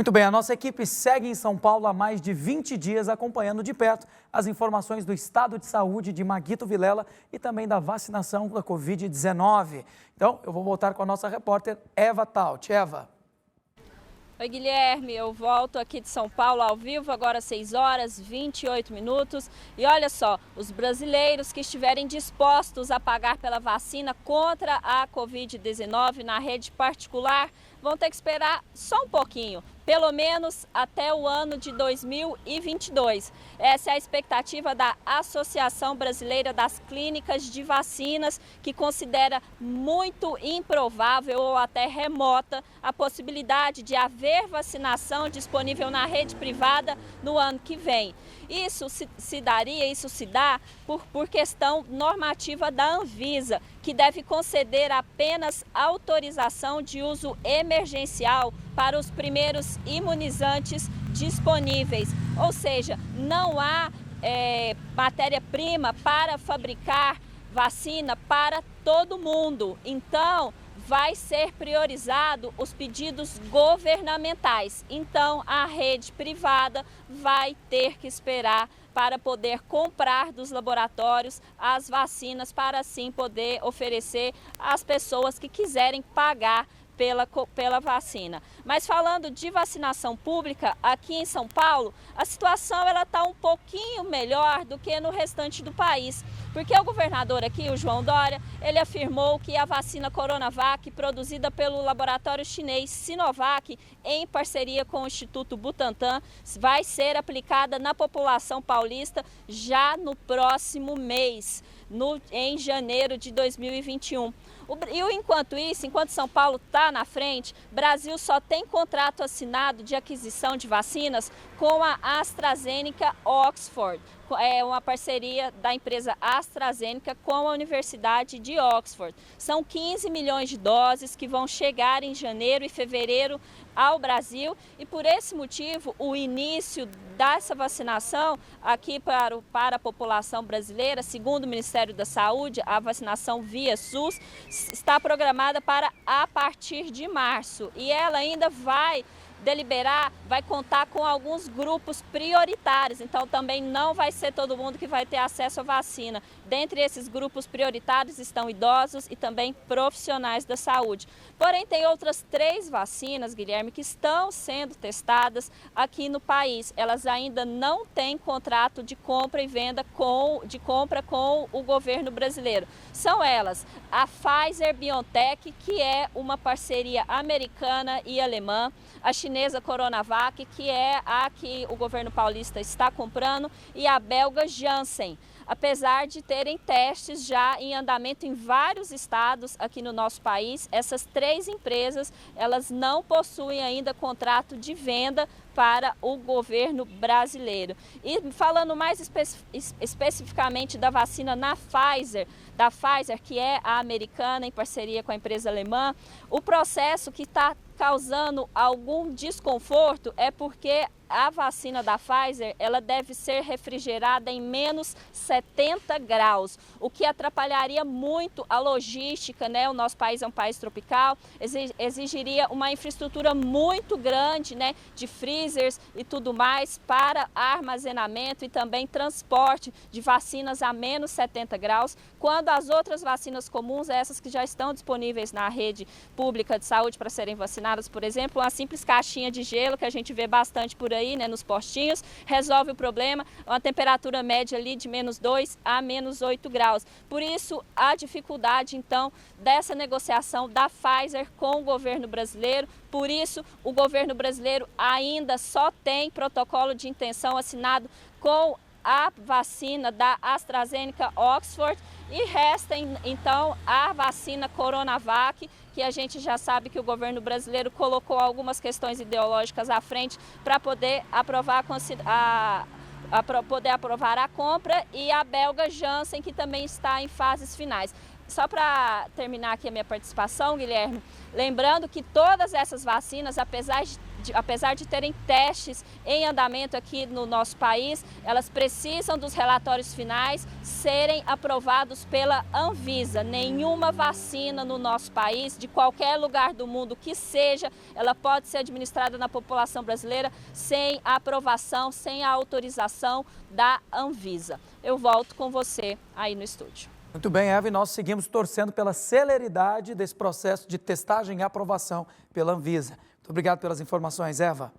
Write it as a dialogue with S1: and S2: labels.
S1: Muito bem, a nossa equipe segue em São Paulo há mais de 20 dias acompanhando de perto as informações do estado de saúde de Maguito Vilela e também da vacinação da Covid-19. Então, eu vou voltar com a nossa repórter Eva Taut. Eva.
S2: Oi, Guilherme, eu volto aqui de São Paulo ao vivo, agora 6 horas e 28 minutos. E olha só, os brasileiros que estiverem dispostos a pagar pela vacina contra a Covid-19 na rede particular vão ter que esperar só um pouquinho, pelo menos até o ano de 2022. Essa é a expectativa da Associação Brasileira das Clínicas de Vacinas, que considera muito improvável ou até remota a possibilidade de haver vacinação disponível na rede privada no ano que vem. Isso se dá por questão normativa da Anvisa, que deve conceder apenas autorização de uso emergencial para os primeiros imunizantes disponíveis. Ou seja, não há matéria-prima para fabricar vacina para todo mundo. Então, vai ser priorizado os pedidos governamentais. Então, a rede privada vai ter que esperar para poder comprar dos laboratórios as vacinas para assim poder oferecer às pessoas que quiserem pagar pela vacina. Mas falando de vacinação pública, aqui em São Paulo, a situação está um pouquinho melhor do que no restante do país, porque o governador aqui, o João Dória, ele afirmou que a vacina Coronavac, produzida pelo laboratório chinês Sinovac, em parceria com o Instituto Butantan, vai ser aplicada na população paulista já no próximo mês, em janeiro de 2021. Enquanto São Paulo está na frente, Brasil só tem contrato assinado de aquisição de vacinas com a AstraZeneca Oxford. É uma parceria da empresa AstraZeneca com a Universidade de Oxford. São 15 milhões de doses que vão chegar em janeiro e fevereiro ao Brasil e por esse motivo o início dessa vacinação aqui para a população brasileira, segundo o Ministério da Saúde, a vacinação via SUS está programada para a partir de março e ela ainda vai contar com alguns grupos prioritários, então também não vai ser todo mundo que vai ter acesso à vacina. Dentre esses grupos prioritários estão idosos e também profissionais da saúde. Porém, tem outras 3 vacinas, Guilherme, que estão sendo testadas aqui no país. Elas ainda não têm contrato de compra e venda com o governo brasileiro. São elas, a Pfizer-BioNTech, que é uma parceria americana e alemã, a chinesa Coronavac, que é a que o governo paulista está comprando, e a belga Janssen. Apesar de terem testes já em andamento em vários estados aqui no nosso país, essas 3 empresas, elas não possuem ainda contrato de venda para o governo brasileiro. E falando mais especificamente da vacina da Pfizer, que é a americana em parceria com a empresa alemã, o processo que está causando algum desconforto é porque a vacina da Pfizer, ela deve ser refrigerada em menos 70 graus, o que atrapalharia muito a logística, né? O nosso país é um país tropical, exigiria uma infraestrutura muito grande, né? De freezers e tudo mais para armazenamento e também transporte de vacinas a menos 70 graus, quando as outras vacinas comuns, essas que já estão disponíveis na rede pública de saúde para serem vacinadas, por exemplo, uma simples caixinha de gelo que a gente vê bastante por aí, né, nos postinhos, resolve o problema, uma temperatura média ali de menos 2 a menos 8 graus. Por isso, a dificuldade, então, dessa negociação da Pfizer com o governo brasileiro. Por isso, o governo brasileiro ainda só tem protocolo de intenção assinado com a vacina da AstraZeneca Oxford e resta, então, a vacina Coronavac, que a gente já sabe que o governo brasileiro colocou algumas questões ideológicas à frente para poder aprovar a compra, e a belga Janssen, que também está em fases finais. Só para terminar aqui a minha participação, Guilherme, lembrando que todas essas vacinas, apesar apesar de terem testes em andamento aqui no nosso país, elas precisam dos relatórios finais serem aprovados pela Anvisa. Nenhuma vacina no nosso país, de qualquer lugar do mundo que seja, ela pode ser administrada na população brasileira sem a aprovação, sem a autorização da Anvisa. Eu volto com você aí no estúdio.
S1: Muito bem, Eva, e nós seguimos torcendo pela celeridade desse processo de testagem e aprovação pela Anvisa. Muito obrigado pelas informações, Eva.